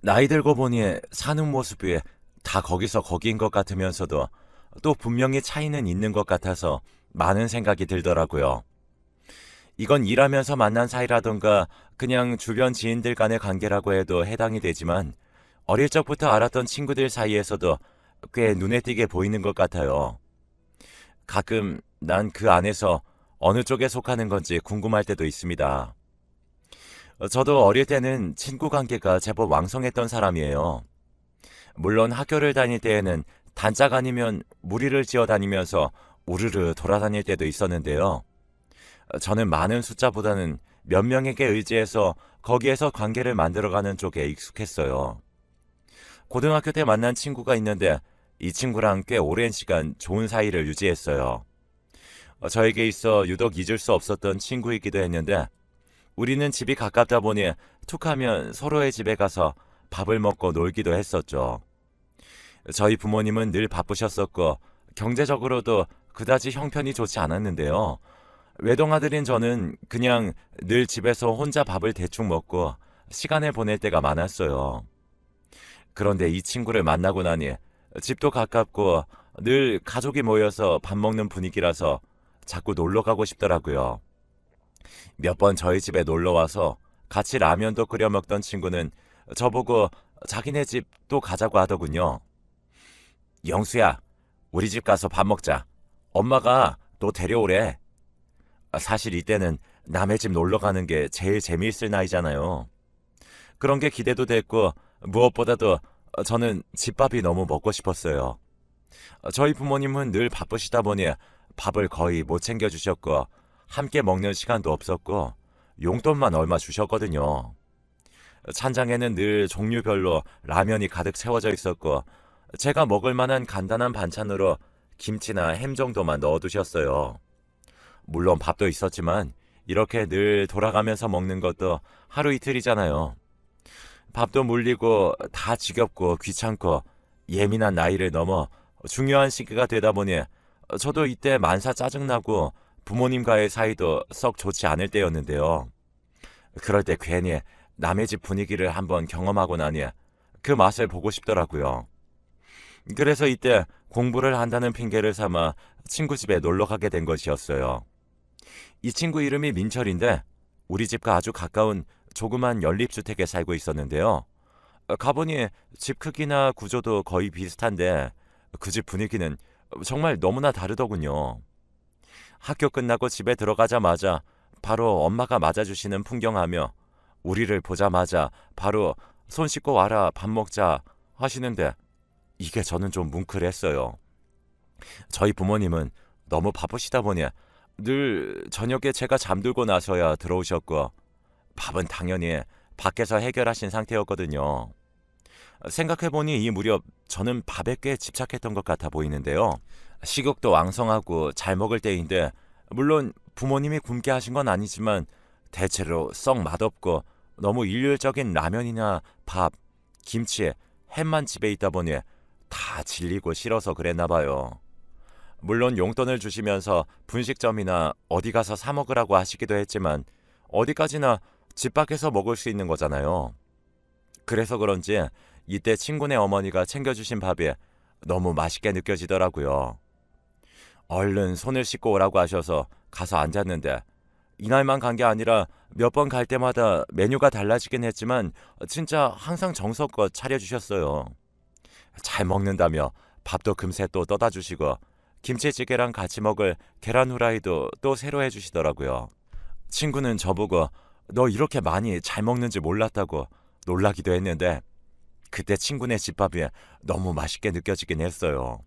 나이 들고 보니 사는 모습이 다 거기서 거기인 것 같으면서도 또 분명히 차이는 있는 것 같아서 많은 생각이 들더라고요. 이건 일하면서 만난 사이라던가 그냥 주변 지인들 간의 관계라고 해도 해당이 되지만 어릴 적부터 알았던 친구들 사이에서도 꽤 눈에 띄게 보이는 것 같아요. 가끔 난 그 안에서 어느 쪽에 속하는 건지 궁금할 때도 있습니다. 저도 어릴 때는 친구 관계가 제법 왕성했던 사람이에요. 물론 학교를 다닐 때에는 단짝 아니면 무리를 지어 다니면서 우르르 돌아다닐 때도 있었는데요. 저는 많은 숫자보다는 몇 명에게 의지해서 거기에서 관계를 만들어가는 쪽에 익숙했어요. 고등학교 때 만난 친구가 있는데 이 친구랑 꽤 오랜 시간 좋은 사이를 유지했어요. 저에게 있어 유독 잊을 수 없었던 친구이기도 했는데 우리는 집이 가깝다 보니 툭하면 서로의 집에 가서 밥을 먹고 놀기도 했었죠. 저희 부모님은 늘 바쁘셨었고 경제적으로도 그다지 형편이 좋지 않았는데요. 외동아들인 저는 그냥 늘 집에서 혼자 밥을 대충 먹고 시간을 보낼 때가 많았어요. 그런데 이 친구를 만나고 나니 집도 가깝고 늘 가족이 모여서 밥 먹는 분위기라서 자꾸 놀러 가고 싶더라고요. 몇 번 저희 집에 놀러 와서 같이 라면도 끓여 먹던 친구는 저보고 자기네 집 또 가자고 하더군요. 영수야, 우리 집 가서 밥 먹자. 엄마가 또 데려오래. 사실 이때는 남의 집 놀러 가는 게 제일 재미있을 나이잖아요. 그런 게 기대도 됐고 무엇보다도 저는 집밥이 너무 먹고 싶었어요. 저희 부모님은 늘 바쁘시다 보니 밥을 거의 못 챙겨주셨고 함께 먹는 시간도 없었고 용돈만 얼마 주셨거든요. 찬장에는 늘 종류별로 라면이 가득 채워져 있었고 제가 먹을 만한 간단한 반찬으로 김치나 햄 정도만 넣어두셨어요. 물론 밥도 있었지만 이렇게 늘 돌아가면서 먹는 것도 하루 이틀이잖아요. 밥도 물리고 다 지겹고 귀찮고 예민한 나이를 넘어 중요한 시기가 되다 보니 저도 이때 만사 짜증나고 부모님과의 사이도 썩 좋지 않을 때였는데요. 그럴 때 괜히 남의 집 분위기를 한번 경험하고 나니 그 맛을 보고 싶더라고요. 그래서 이때 공부를 한다는 핑계를 삼아 친구 집에 놀러 가게 된 것이었어요. 이 친구 이름이 민철인데 우리 집과 아주 가까운 조그만 연립주택에 살고 있었는데요. 가보니 집 크기나 구조도 거의 비슷한데 그 집 분위기는 정말 너무나 다르더군요. 학교 끝나고 집에 들어가자마자 바로 엄마가 맞아주시는 풍경하며 우리를 보자마자 바로 손 씻고 와라 밥 먹자 하시는데 이게 저는 좀 뭉클했어요. 저희 부모님은 너무 바쁘시다 보니 늘 저녁에 제가 잠들고 나서야 들어오셨고 밥은 당연히 밖에서 해결하신 상태였거든요. 생각해보니 이 무렵 저는 밥에 꽤 집착했던 것 같아 보이는데요. 식욕도 왕성하고 잘 먹을 때인데 물론 부모님이 굶게 하신 건 아니지만 대체로 썩 맛없고 너무 일률적인 라면이나 밥, 김치, 햄만 집에 있다 보니 다 질리고 싫어서 그랬나 봐요. 물론 용돈을 주시면서 분식점이나 어디 가서 사 먹으라고 하시기도 했지만 어디까지나 집 밖에서 먹을 수 있는 거잖아요. 그래서 그런지 이때 친구네 어머니가 챙겨주신 밥이 너무 맛있게 느껴지더라고요. 얼른 손을 씻고 오라고 하셔서 가서 앉았는데 이날만 간 게 아니라 몇 번 갈 때마다 메뉴가 달라지긴 했지만 진짜 항상 정성껏 차려주셨어요. 잘 먹는다며 밥도 금세 또 떠다 주시고 김치찌개랑 같이 먹을 계란 후라이도 또 새로 해주시더라고요. 친구는 저보고 너 이렇게 많이 잘 먹는지 몰랐다고 놀라기도 했는데 그때 친구네 집밥이 너무 맛있게 느껴지긴 했어요.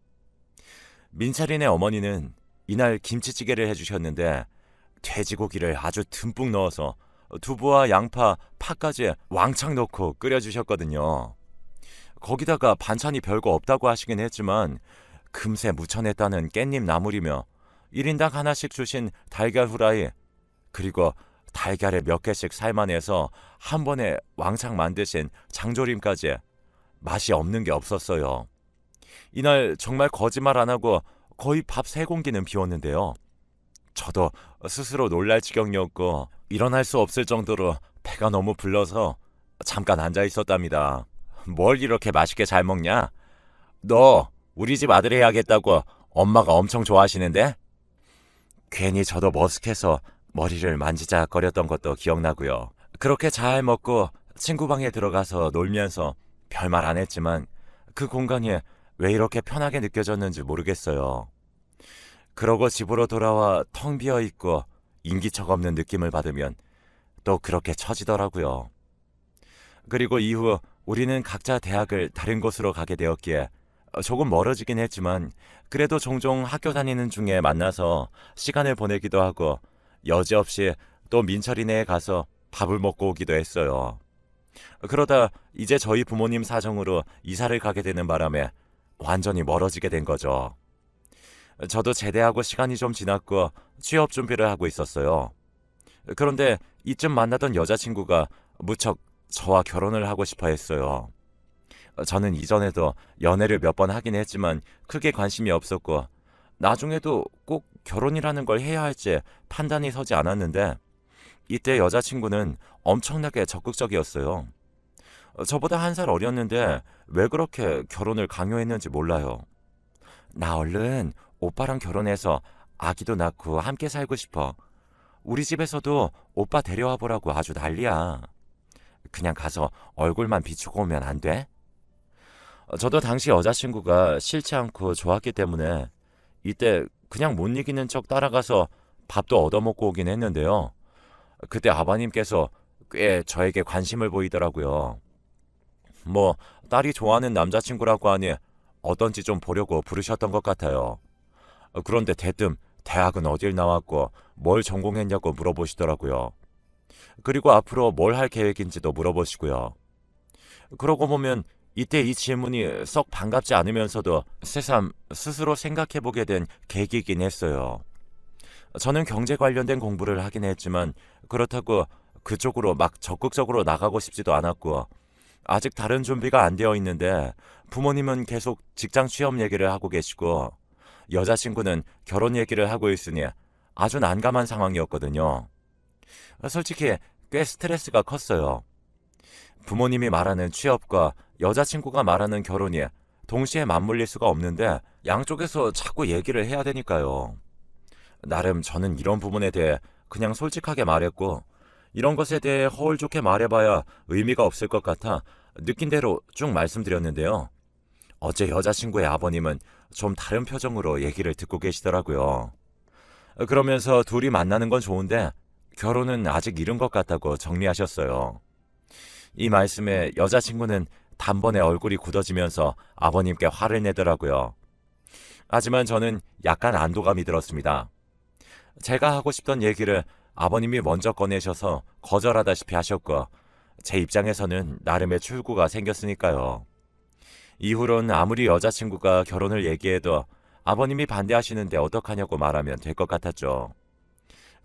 민철이네 어머니는 이날 김치찌개를 해주셨는데 돼지고기를 아주 듬뿍 넣어서 두부와 양파, 파까지 왕창 넣고 끓여주셨거든요. 거기다가 반찬이 별거 없다고 하시긴 했지만 금세 무쳐냈다는 깻잎 나물이며 1인당 하나씩 주신 달걀 후라이 그리고 달걀을 몇 개씩 삶아내서 한 번에 왕창 만드신 장조림까지 맛이 없는 게 없었어요. 이날 정말 거짓말 안 하고 거의 밥 3공기는 비웠는데요. 저도 스스로 놀랄 지경이었고 일어날 수 없을 정도로 배가 너무 불러서 잠깐 앉아 있었답니다. 뭘 이렇게 맛있게 잘 먹냐? 너 우리 집 아들 해야겠다고 엄마가 엄청 좋아하시는데? 괜히 저도 머쓱해서 머리를 만지작거렸던 것도 기억나고요. 그렇게 잘 먹고 친구 방에 들어가서 놀면서 별말 안 했지만 그 공간이 왜 이렇게 편하게 느껴졌는지 모르겠어요. 그러고 집으로 돌아와 텅 비어 있고 인기척 없는 느낌을 받으면 또 그렇게 처지더라고요. 그리고 이후 우리는 각자 대학을 다른 곳으로 가게 되었기에 조금 멀어지긴 했지만 그래도 종종 학교 다니는 중에 만나서 시간을 보내기도 하고 여지없이 또 민철이네에 가서 밥을 먹고 오기도 했어요. 그러다 이제 저희 부모님 사정으로 이사를 가게 되는 바람에 완전히 멀어지게 된 거죠. 저도 제대하고 시간이 좀 지났고 취업 준비를 하고 있었어요. 그런데 이쯤 만나던 여자친구가 무척 저와 결혼을 하고 싶어 했어요. 저는 이전에도 연애를 몇 번 하긴 했지만 크게 관심이 없었고 나중에도 꼭 결혼이라는 걸 해야 할지 판단이 서지 않았는데 이때 여자친구는 엄청나게 적극적이었어요. 저보다 한 살 어렸는데 왜 그렇게 결혼을 강요했는지 몰라요. 나 얼른 오빠랑 결혼해서 아기도 낳고 함께 살고 싶어. 우리 집에서도 오빠 데려와 보라고 아주 난리야. 그냥 가서 얼굴만 비추고 오면 안 돼? 저도 당시 여자친구가 싫지 않고 좋았기 때문에 이때 그냥 못 이기는 척 따라가서 밥도 얻어먹고 오긴 했는데요. 그때 아버님께서 꽤 저에게 관심을 보이더라고요. 뭐 딸이 좋아하는 남자친구라고 하니 어떤지 좀 보려고 부르셨던 것 같아요. 그런데 대뜸 대학은 어딜 나왔고 뭘 전공했냐고 물어보시더라고요. 그리고 앞으로 뭘 할 계획인지도 물어보시고요. 그러고 보면 이때 이 질문이 썩 반갑지 않으면서도 새삼 스스로 생각해보게 된 계기이긴 했어요. 저는 경제 관련된 공부를 하긴 했지만 그렇다고 그쪽으로 막 적극적으로 나가고 싶지도 않았고 아직 다른 준비가 안 되어 있는데 부모님은 계속 직장 취업 얘기를 하고 계시고 여자친구는 결혼 얘기를 하고 있으니 아주 난감한 상황이었거든요. 솔직히 꽤 스트레스가 컸어요. 부모님이 말하는 취업과 여자친구가 말하는 결혼이 동시에 맞물릴 수가 없는데 양쪽에서 자꾸 얘기를 해야 되니까요. 나름 저는 이런 부분에 대해 그냥 솔직하게 말했고 이런 것에 대해 허울 좋게 말해봐야 의미가 없을 것 같아 느낀 대로 쭉 말씀드렸는데요. 어제 여자친구의 아버님은 좀 다른 표정으로 얘기를 듣고 계시더라고요. 그러면서 둘이 만나는 건 좋은데 결혼은 아직 이른 것 같다고 정리하셨어요. 이 말씀에 여자친구는 단번에 얼굴이 굳어지면서 아버님께 화를 내더라고요. 하지만 저는 약간 안도감이 들었습니다. 제가 하고 싶던 얘기를 아버님이 먼저 꺼내셔서 거절하다시피 하셨고 제 입장에서는 나름의 출구가 생겼으니까요. 이후론 아무리 여자친구가 결혼을 얘기해도 아버님이 반대하시는데 어떡하냐고 말하면 될 것 같았죠.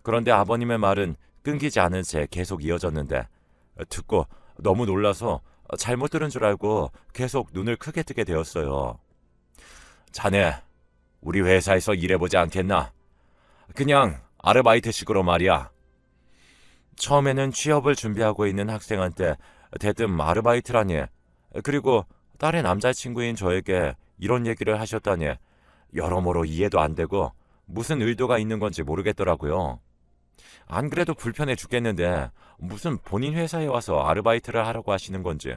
그런데 아버님의 말은 끊기지 않은 채 계속 이어졌는데 듣고 너무 놀라서 잘못 들은 줄 알고 계속 눈을 크게 뜨게 되었어요. 자네, 우리 회사에서 일해보지 않겠나? 그냥 아르바이트식으로 말이야. 처음에는 취업을 준비하고 있는 학생한테 대뜸 아르바이트라니, 그리고 딸의 남자친구인 저에게 이런 얘기를 하셨다니 여러모로 이해도 안 되고 무슨 의도가 있는 건지 모르겠더라고요. 안 그래도 불편해 죽겠는데 무슨 본인 회사에 와서 아르바이트를 하라고 하시는 건지.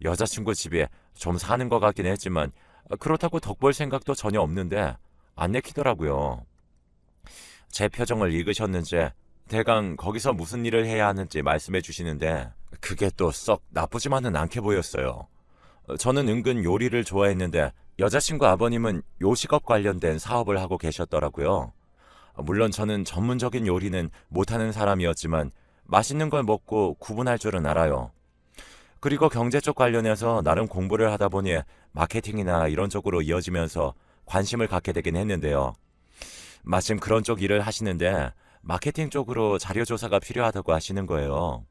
여자친구 집에 좀 사는 것 같긴 했지만 그렇다고 덕볼 생각도 전혀 없는데 안 내키더라고요. 제 표정을 읽으셨는지 대강 거기서 무슨 일을 해야 하는지 말씀해 주시는데 그게 또 썩 나쁘지만은 않게 보였어요. 저는 은근 요리를 좋아했는데 여자친구 아버님은 요식업 관련된 사업을 하고 계셨더라고요. 물론 저는 전문적인 요리는 못하는 사람이었지만 맛있는 걸 먹고 구분할 줄은 알아요. 그리고 경제 쪽 관련해서 나름 공부를 하다 보니 마케팅이나 이런 쪽으로 이어지면서 관심을 갖게 되긴 했는데요. 마침 그런 쪽 일을 하시는데 마케팅 쪽으로 자료 조사가 필요하다고 하시는 거예요.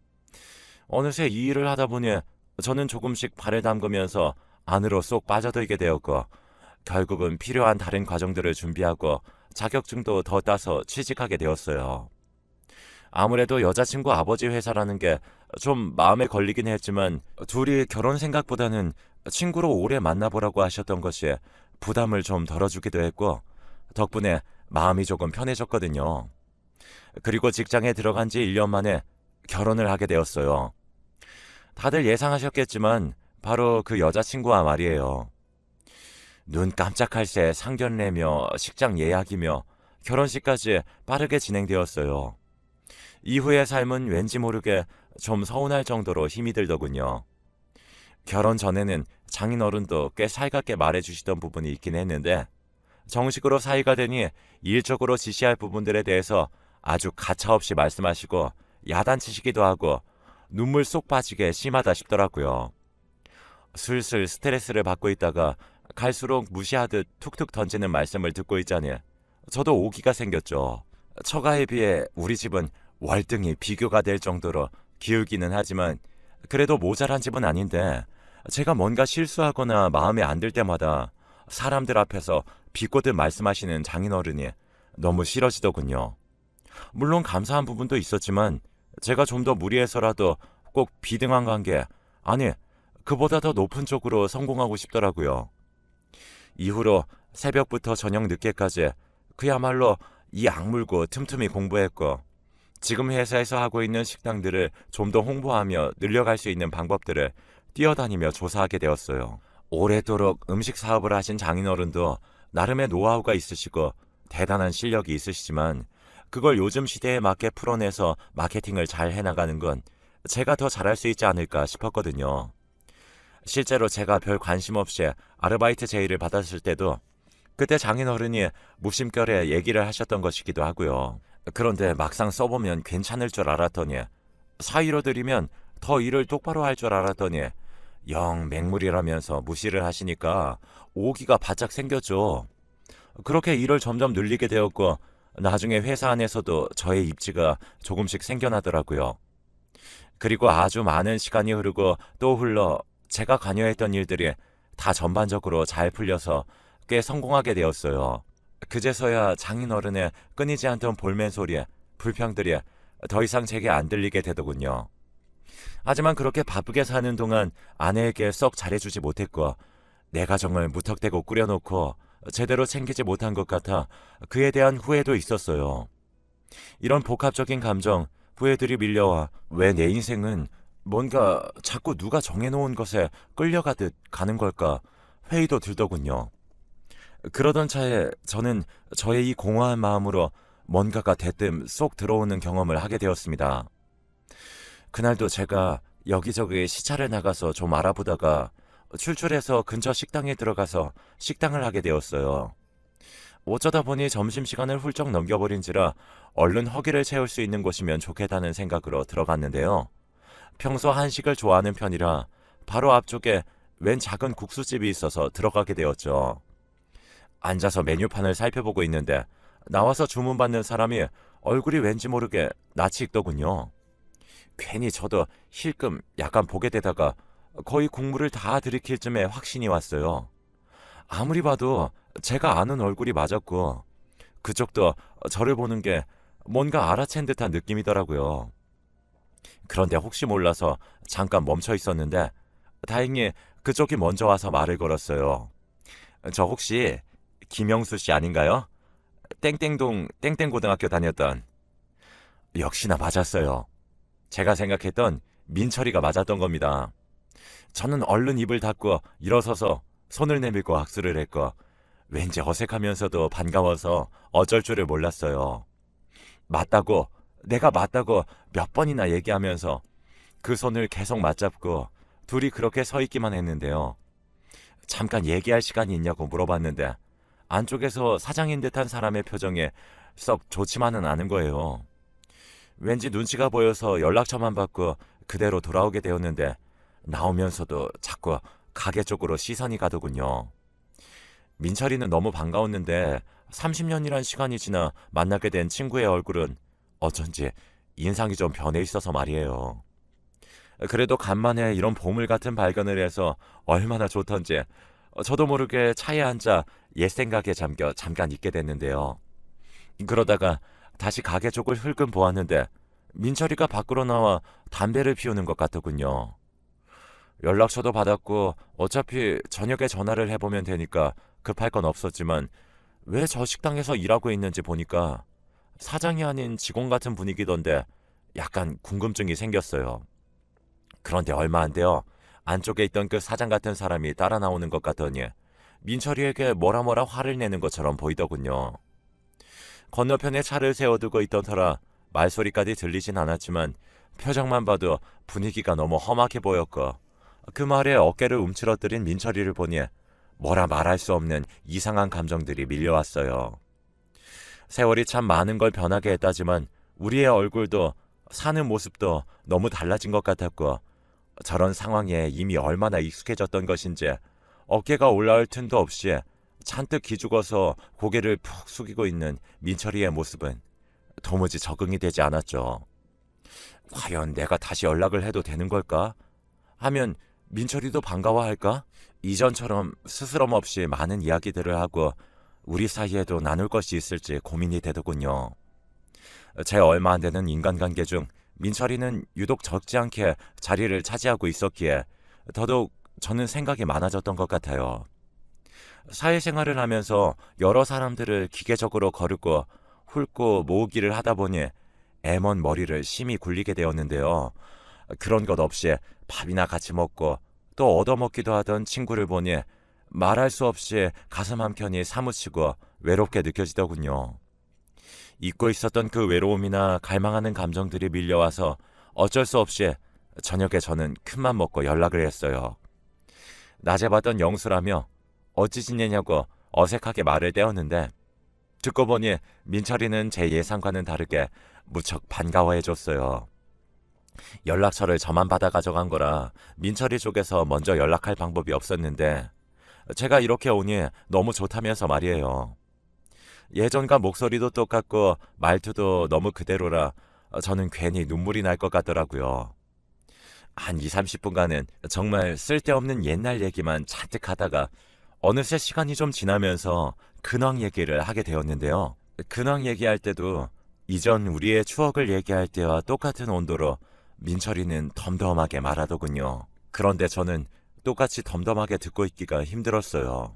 어느새 이 일을 하다 보니 저는 조금씩 발을 담그면서 안으로 쏙 빠져들게 되었고 결국은 필요한 다른 과정들을 준비하고 자격증도 더 따서 취직하게 되었어요. 아무래도 여자친구 아버지 회사라는 게 좀 마음에 걸리긴 했지만 둘이 결혼 생각보다는 친구로 오래 만나보라고 하셨던 것이 부담을 좀 덜어주기도 했고 덕분에 마음이 조금 편해졌거든요. 그리고 직장에 들어간 지 1년 만에 결혼을 하게 되었어요. 다들 예상하셨겠지만 바로 그 여자친구와 말이에요. 눈 깜짝할 새 상견례며 식장 예약이며 결혼식까지 빠르게 진행되었어요. 이후의 삶은 왠지 모르게 좀 서운할 정도로 힘이 들더군요. 결혼 전에는 장인어른도 꽤 살갑게 말해주시던 부분이 있긴 했는데 정식으로 사이가 되니 일적으로 지시할 부분들에 대해서 아주 가차없이 말씀하시고 야단치시기도 하고 눈물 쏙 빠지게 심하다 싶더라고요. 슬슬 스트레스를 받고 있다가 갈수록 무시하듯 툭툭 던지는 말씀을 듣고 있자니 저도 오기가 생겼죠. 처가에 비해 우리 집은 월등히 비교가 될 정도로 기울기는 하지만 그래도 모자란 집은 아닌데 제가 뭔가 실수하거나 마음에 안 들 때마다 사람들 앞에서 비꼬듯 말씀하시는 장인어른이 너무 싫어지더군요. 물론 감사한 부분도 있었지만 제가 좀 더 무리해서라도 꼭 비등한 관계, 아니 그보다 더 높은 쪽으로 성공하고 싶더라고요. 이후로 새벽부터 저녁 늦게까지 그야말로 이 악물고 틈틈이 공부했고 지금 회사에서 하고 있는 식당들을 좀 더 홍보하며 늘려갈 수 있는 방법들을 뛰어다니며 조사하게 되었어요. 오래도록 음식 사업을 하신 장인어른도 나름의 노하우가 있으시고 대단한 실력이 있으시지만 그걸 요즘 시대에 맞게 풀어내서 마케팅을 잘 해나가는 건 제가 더 잘할 수 있지 않을까 싶었거든요. 실제로 제가 별 관심 없이 아르바이트 제의를 받았을 때도 그때 장인어른이 무심결에 얘기를 하셨던 것이기도 하고요. 그런데 막상 써보면 괜찮을 줄 알았더니 사위로 들이면 더 일을 똑바로 할 줄 알았더니 영 맹물이라면서 무시를 하시니까 오기가 바짝 생겼죠. 그렇게 일을 점점 늘리게 되었고 나중에 회사 안에서도 저의 입지가 조금씩 생겨나더라고요. 그리고 아주 많은 시간이 흐르고 또 흘러 제가 관여했던 일들이 다 전반적으로 잘 풀려서 꽤 성공하게 되었어요. 그제서야 장인어른의 끊이지 않던 볼멘 소리에 불평들이 더 이상 제게 안 들리게 되더군요. 하지만 그렇게 바쁘게 사는 동안 아내에게 썩 잘해주지 못했고 내 가정을 무턱대고 꾸려놓고 제대로 챙기지 못한 것 같아 그에 대한 후회도 있었어요. 이런 복합적인 감정, 후회들이 밀려와 왜 내 인생은 뭔가 자꾸 누가 정해놓은 것에 끌려가듯 가는 걸까 회의도 들더군요. 그러던 차에 저는 저의 이 공허한 마음으로 뭔가가 대뜸 쏙 들어오는 경험을 하게 되었습니다. 그날도 제가 여기저기 시차를 나가서 좀 알아보다가 출출해서 근처 식당에 들어가서 식당을 하게 되었어요. 어쩌다 보니 점심시간을 훌쩍 넘겨버린지라 얼른 허기를 채울 수 있는 곳이면 좋겠다는 생각으로 들어갔는데요. 평소 한식을 좋아하는 편이라 바로 앞쪽에 웬 작은 국수집이 있어서 들어가게 되었죠. 앉아서 메뉴판을 살펴보고 있는데 나와서 주문받는 사람이 얼굴이 왠지 모르게 낯이 익더군요. 괜히 저도 힐끔 약간 보게 되다가 거의 국물을 다 들이킬 쯤에 확신이 왔어요. 아무리 봐도 제가 아는 얼굴이 맞았고 그쪽도 저를 보는 게 뭔가 알아챈 듯한 느낌이더라고요. 그런데 혹시 몰라서 잠깐 멈춰 있었는데 다행히 그쪽이 먼저 와서 말을 걸었어요. 저 혹시 김영수 씨 아닌가요? 땡땡동 땡땡고등학교 다녔던. 역시나 맞았어요. 제가 생각했던 민철이가 맞았던 겁니다. 저는 얼른 입을 닫고 일어서서 손을 내밀고 악수를 했고 왠지 어색하면서도 반가워서 어쩔 줄을 몰랐어요. 맞다고, 내가 맞다고 몇 번이나 얘기하면서 그 손을 계속 맞잡고 둘이 그렇게 서 있기만 했는데요. 잠깐 얘기할 시간이 있냐고 물어봤는데 안쪽에서 사장인 듯한 사람의 표정에 썩 좋지만은 않은 거예요. 왠지 눈치가 보여서 연락처만 받고 그대로 돌아오게 되었는데 나오면서도 자꾸 가게 쪽으로 시선이 가더군요. 민철이는 너무 반가웠는데 30년이란 시간이 지나 만나게 된 친구의 얼굴은 어쩐지 인상이 좀 변해 있어서 말이에요. 그래도 간만에 이런 보물 같은 발견을 해서 얼마나 좋던지 저도 모르게 차에 앉아 옛 생각에 잠겨 잠깐 있게 됐는데요. 그러다가 다시 가게 쪽을 흘금 보았는데 민철이가 밖으로 나와 담배를 피우는 것 같더군요. 연락처도 받았고 어차피 저녁에 전화를 해보면 되니까 급할 건 없었지만 왜 저 식당에서 일하고 있는지 보니까 사장이 아닌 직원 같은 분위기던데 약간 궁금증이 생겼어요. 그런데 얼마 안 돼요. 안쪽에 있던 그 사장 같은 사람이 따라 나오는 것 같더니 민철이에게 뭐라 화를 내는 것처럼 보이더군요. 건너편에 차를 세워두고 있던 터라 말소리까지 들리진 않았지만 표정만 봐도 분위기가 너무 험하게 보였고 그 말에 어깨를 움츠러뜨린 민철이를 보니 뭐라 말할 수 없는 이상한 감정들이 밀려왔어요. 세월이 참 많은 걸 변하게 했다지만 우리의 얼굴도 사는 모습도 너무 달라진 것 같았고 저런 상황에 이미 얼마나 익숙해졌던 것인지 어깨가 올라올 틈도 없이 잔뜩 기죽어서 고개를 푹 숙이고 있는 민철이의 모습은 도무지 적응이 되지 않았죠. 과연 내가 다시 연락을 해도 되는 걸까? 하면 민철이도 반가워할까? 이전처럼 스스럼 없이 많은 이야기들을 하고 우리 사이에도 나눌 것이 있을지 고민이 되더군요. 제 얼마 안 되는 인간관계 중 민철이는 유독 적지 않게 자리를 차지하고 있었기에 더더욱 저는 생각이 많아졌던 것 같아요. 사회생활을 하면서 여러 사람들을 기계적으로 거르고 훑고 모으기를 하다 보니 애먼 머리를 심히 굴리게 되었는데요. 그런 것 없이 밥이나 같이 먹고 또 얻어먹기도 하던 친구를 보니 말할 수 없이 가슴 한켠이 사무치고 외롭게 느껴지더군요. 잊고 있었던 그 외로움이나 갈망하는 감정들이 밀려와서 어쩔 수 없이 저녁에 저는 큰맘 먹고 연락을 했어요. 낮에 봤던 영수라며 어찌 지내냐고 어색하게 말을 떼었는데 듣고 보니 민철이는 제 예상과는 다르게 무척 반가워해줬어요. 연락처를 저만 받아 가져간 거라 민철이 쪽에서 먼저 연락할 방법이 없었는데 제가 이렇게 오니 너무 좋다면서 말이에요. 예전과 목소리도 똑같고 말투도 너무 그대로라 저는 괜히 눈물이 날 것 같더라고요. 한 2, 30분간은 정말 쓸데없는 옛날 얘기만 잔뜩 하다가 어느새 시간이 좀 지나면서 근황 얘기를 하게 되었는데요. 근황 얘기할 때도 이전 우리의 추억을 얘기할 때와 똑같은 온도로 민철이는 덤덤하게 말하더군요. 그런데 저는 똑같이 덤덤하게 듣고 있기가 힘들었어요.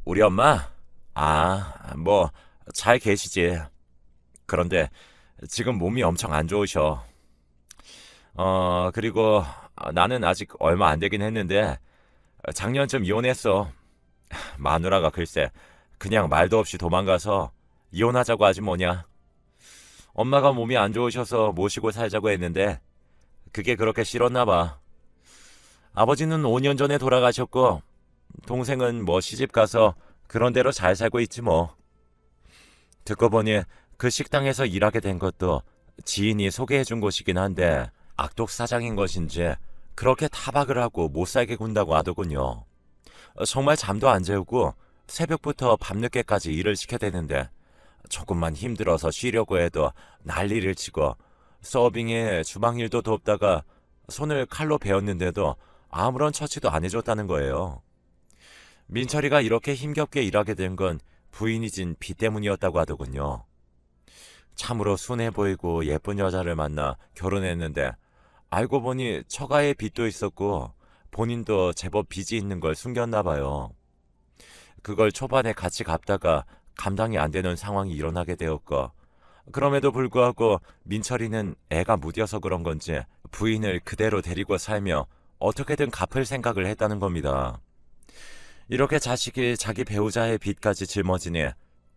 우리 엄마? 뭐 잘 계시지. 그런데 지금 몸이 엄청 안 좋으셔. 그리고 나는 아직 얼마 안 되긴 했는데 작년쯤 이혼했어. 마누라가 글쎄 그냥 말도 없이 도망가서 이혼하자고 하지 뭐냐. 엄마가 몸이 안 좋으셔서 모시고 살자고 했는데 그게 그렇게 싫었나 봐. 아버지는 5년 전에 돌아가셨고 동생은 뭐 시집가서 그런 대로 잘 살고 있지 뭐. 듣고 보니 그 식당에서 일하게 된 것도 지인이 소개해준 곳이긴 한데 악독 사장인 것인지 그렇게 타박을 하고 못살게 군다고 하더군요. 정말 잠도 안 재우고 새벽부터 밤늦게까지 일을 시켜대는데 조금만 힘들어서 쉬려고 해도 난리를 치고 서빙에 주방일도 돕다가 손을 칼로 베었는데도 아무런 처치도 안 해줬다는 거예요. 민철이가 이렇게 힘겹게 일하게 된 건 부인이 진 비 때문이었다고 하더군요. 참으로 순해 보이고 예쁜 여자를 만나 결혼했는데 알고 보니 처가에 빚도 있었고 본인도 제법 빚이 있는 걸 숨겼나 봐요. 그걸 초반에 같이 갚다가 감당이 안 되는 상황이 일어나게 되었고 그럼에도 불구하고 민철이는 애가 무뎌서 그런 건지 부인을 그대로 데리고 살며 어떻게든 갚을 생각을 했다는 겁니다. 이렇게 자식이 자기 배우자의 빚까지 짊어지니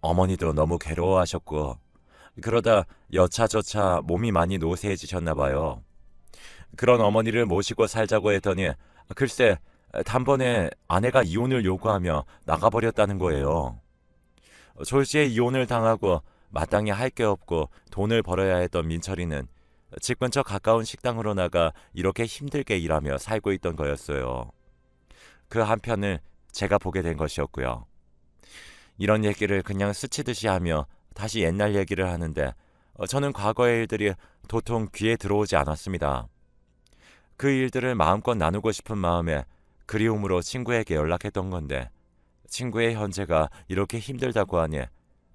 어머니도 너무 괴로워하셨고 그러다 여차저차 몸이 많이 노쇠해지셨나 봐요. 그런 어머니를 모시고 살자고 했더니 글쎄 단번에 아내가 이혼을 요구하며 나가버렸다는 거예요. 졸지에 이혼을 당하고 마땅히 할 게 없고 돈을 벌어야 했던 민철이는 집 근처 가까운 식당으로 나가 이렇게 힘들게 일하며 살고 있던 거였어요. 그 한편을 제가 보게 된 것이었고요. 이런 얘기를 그냥 스치듯이 하며 다시 옛날 얘기를 하는데 저는 과거의 일들이 도통 귀에 들어오지 않았습니다. 그 일들을 마음껏 나누고 싶은 마음에 그리움으로 친구에게 연락했던 건데 친구의 현재가 이렇게 힘들다고 하니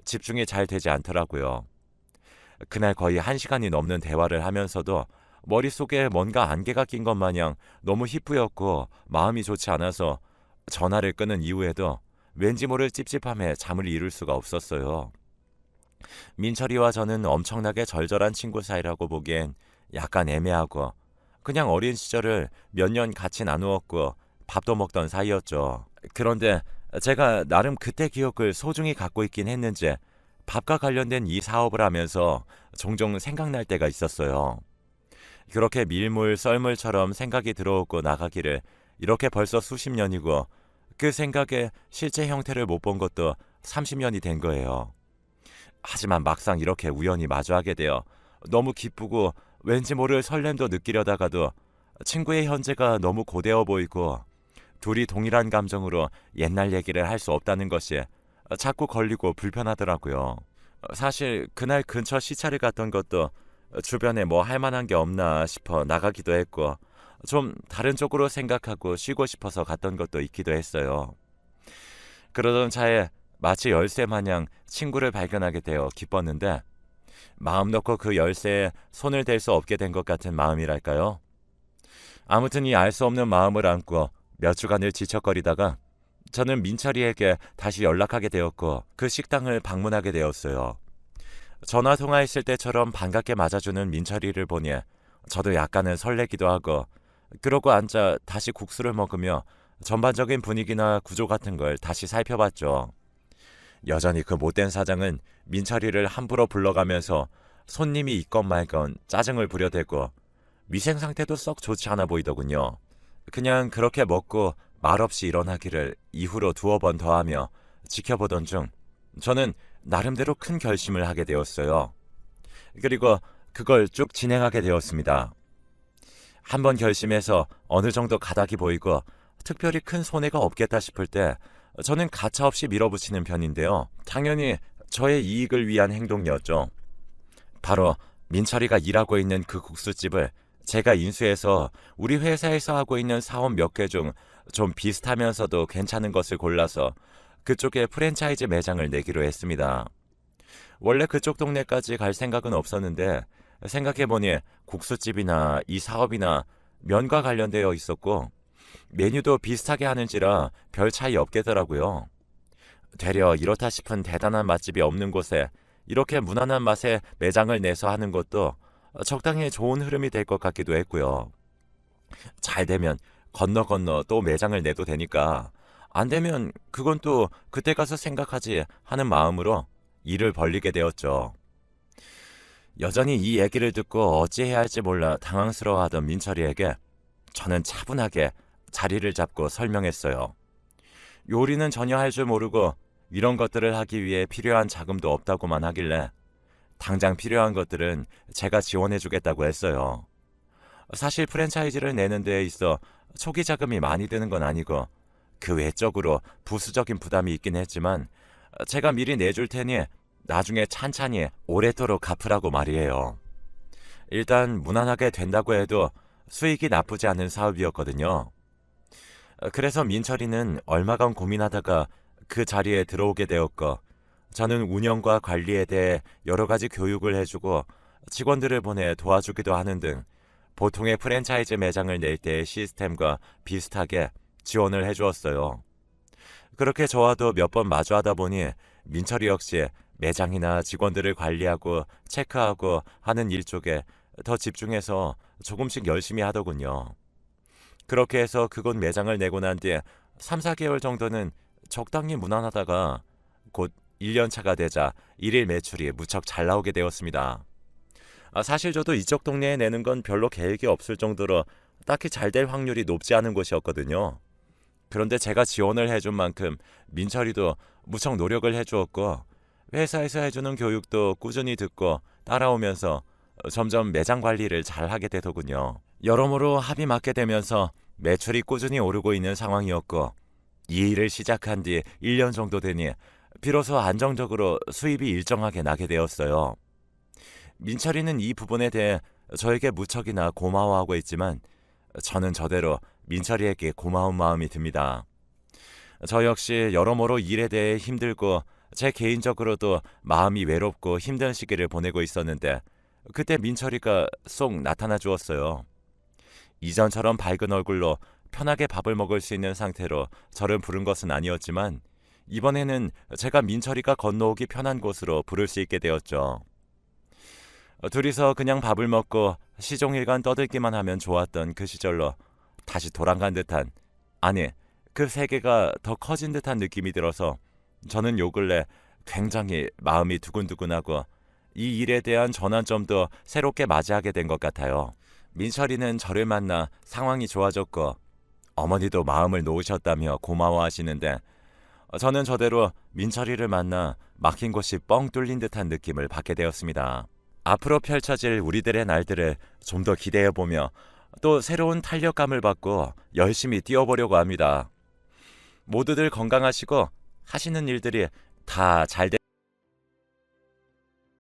집중이 잘 되지 않더라고요. 그날 거의 1시간이 넘는 대화를 하면서도 머릿속에 뭔가 안개가 낀 것 마냥 너무 희뿌였고 마음이 좋지 않아서 전화를 끊은 이후에도 왠지 모를 찝찝함에 잠을 이룰 수가 없었어요. 민철이와 저는 엄청나게 절절한 친구 사이라고 보기엔 약간 애매하고 그냥 어린 시절을 몇 년 같이 나누었고 밥도 먹던 사이였죠. 그런데 제가 나름 그때 기억을 소중히 갖고 있긴 했는지 밥과 관련된 이 사업을 하면서 종종 생각날 때가 있었어요. 그렇게 밀물 썰물처럼 생각이 들어오고 나가기를 이렇게 벌써 수십 년이고 그 생각의 실제 형태를 못 본 것도 30년이 된 거예요. 하지만 막상 이렇게 우연히 마주하게 되어 너무 기쁘고 왠지 모를 설렘도 느끼려다가도 친구의 현재가 너무 고되어 보이고 둘이 동일한 감정으로 옛날 얘기를 할 수 없다는 것이 자꾸 걸리고 불편하더라고요. 사실 그날 근처 시차를 갔던 것도 주변에 뭐 할 만한 게 없나 싶어 나가기도 했고 좀 다른 쪽으로 생각하고 쉬고 싶어서 갔던 것도 있기도 했어요. 그러던 차에 마치 열쇠 마냥 친구를 발견하게 되어 기뻤는데 마음 놓고 그 열쇠에 손을 댈 수 없게 된 것 같은 마음이랄까요? 아무튼 이 알 수 없는 마음을 안고 몇 주간을 지척거리다가 저는 민철이에게 다시 연락하게 되었고 그 식당을 방문하게 되었어요. 전화 통화했을 때처럼 반갑게 맞아주는 민철이를 보니 저도 약간은 설레기도 하고 그러고 앉아 다시 국수를 먹으며 전반적인 분위기나 구조 같은 걸 다시 살펴봤죠. 여전히 그 못된 사장은 민철이를 함부로 불러가면서 손님이 있건 말건 짜증을 부려대고 위생 상태도 썩 좋지 않아 보이더군요. 그냥 그렇게 먹고 말없이 일어나기를 이후로 두어 번 더 하며 지켜보던 중 저는 나름대로 큰 결심을 하게 되었어요. 그리고 그걸 쭉 진행하게 되었습니다. 한번 결심해서 어느 정도 가닥이 보이고 특별히 큰 손해가 없겠다 싶을 때 저는 가차없이 밀어붙이는 편인데요. 당연히 저의 이익을 위한 행동이었죠. 바로 민철이가 일하고 있는 그 국수집을 제가 인수해서 우리 회사에서 하고 있는 사업 몇 개 중 좀 비슷하면서도 괜찮은 것을 골라서 그쪽에 프랜차이즈 매장을 내기로 했습니다. 원래 그쪽 동네까지 갈 생각은 없었는데 생각해보니 국수집이나 이 사업이나 면과 관련되어 있었고 메뉴도 비슷하게 하는지라 별 차이 없겠더라고요. 되려 이렇다 싶은 대단한 맛집이 없는 곳에 이렇게 무난한 맛의 매장을 내서 하는 것도 적당히 좋은 흐름이 될 것 같기도 했고요. 잘 되면 건너 또 매장을 내도 되니까 안 되면 그건 또 그때 가서 생각하지 하는 마음으로 일을 벌리게 되었죠. 여전히 이 얘기를 듣고 어찌해야 할지 몰라 당황스러워하던 민철이에게 저는 차분하게 자리를 잡고 설명했어요. 요리는 전혀 할 줄 모르고 이런 것들을 하기 위해 필요한 자금도 없다고만 하길래 당장 필요한 것들은 제가 지원해주겠다고 했어요. 사실 프랜차이즈를 내는 데에 있어 초기 자금이 많이 드는 건 아니고 그 외적으로 부수적인 부담이 있긴 했지만 제가 미리 내줄 테니 나중에 찬찬히 오래도록 갚으라고 말이에요. 일단 무난하게 된다고 해도 수익이 나쁘지 않은 사업이었거든요. 그래서 민철이는 얼마간 고민하다가 그 자리에 들어오게 되었고 저는 운영과 관리에 대해 여러 가지 교육을 해주고 직원들을 보내 도와주기도 하는 등 보통의 프랜차이즈 매장을 낼 때의 시스템과 비슷하게 지원을 해주었어요. 그렇게 저와도 몇 번 마주하다 보니 민철이 역시 매장이나 직원들을 관리하고 체크하고 하는 일 쪽에 더 집중해서 조금씩 열심히 하더군요. 그렇게 해서 그곳 매장을 내고 난 뒤에 3, 4개월 정도는 적당히 무난하다가 곧 1년 차가 되자 일일 매출이 무척 잘 나오게 되었습니다. 사실 저도 이쪽 동네에 내는 건 별로 계획이 없을 정도로 딱히 잘 될 확률이 높지 않은 곳이었거든요. 그런데 제가 지원을 해준 만큼 민철이도 무척 노력을 해주었고 회사에서 해주는 교육도 꾸준히 듣고 따라오면서 점점 매장 관리를 잘 하게 되더군요. 여러모로 합이 맞게 되면서 매출이 꾸준히 오르고 있는 상황이었고 이 일을 시작한 뒤 1년 정도 되니 비로소 안정적으로 수입이 일정하게 나게 되었어요. 민철이는 이 부분에 대해 저에게 무척이나 고마워하고 있지만 저는 저대로 민철이에게 고마운 마음이 듭니다. 저 역시 여러모로 일에 대해 힘들고 제 개인적으로도 마음이 외롭고 힘든 시기를 보내고 있었는데 그때 민철이가 쏙 나타나 주었어요. 이전처럼 밝은 얼굴로 편하게 밥을 먹을 수 있는 상태로 저를 부른 것은 아니었지만 이번에는 제가 민철이가 건너오기 편한 곳으로 부를 수 있게 되었죠. 둘이서 그냥 밥을 먹고 시종일관 떠들기만 하면 좋았던 그 시절로 다시 돌아간 듯한, 아니, 그 세계가 더 커진 듯한 느낌이 들어서 저는 요 근래 굉장히 마음이 두근두근하고 이 일에 대한 전환점도 새롭게 맞이하게 된 것 같아요. 민철이는 저를 만나 상황이 좋아졌고 어머니도 마음을 놓으셨다며 고마워하시는데 저는 저대로 민철이를 만나 막힌 곳이 뻥 뚫린 듯한 느낌을 받게 되었습니다. 앞으로 펼쳐질 우리들의 날들을 좀 더 기대해보며 또 새로운 탄력감을 받고 열심히 뛰어보려고 합니다. 모두들 건강하시고 하시는 일들이 다 잘